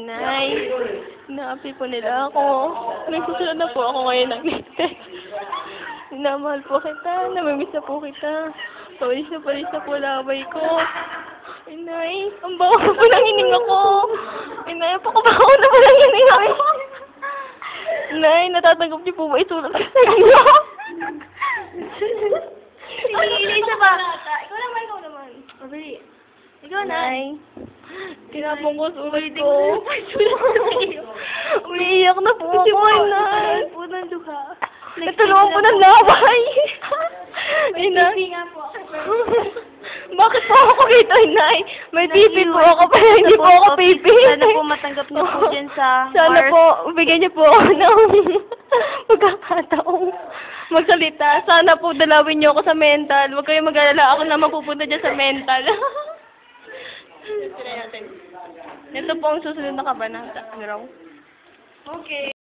Inay. Inaapi po nila ako. Nagsusunod na po ako ngayon ng text. Minamahal po kita. Namimiss na po kita. Pawalis na po laway ko. Inay, ang bawa po ng hininga ko. Inay, pakabaho na po ng hininga ko. Inay, natatanggap niyo po ba isulat sa inyo? Inay sa bata. Ikaw naman. Mabili. Ikaw na. Inay, tinapong ko sulit ko. Umiiyak na po ako, Inay. Po ng duha. Natulungan po ng laway. Inay. nga po ako. Bakit po ako dito, Inay? May pipi po ako, pero hindi po ako pipi. Sana po matanggap niyo po dyan sa Sana po, bigyan niyo po ako ng magkakataong magsalita. Sana po dalawin niyo ako sa mental. Huwag kayong mag-alala. Ako na mapupunta dyan sa mental. Ito po ang susunod na kabanata. Ano raw? Okay.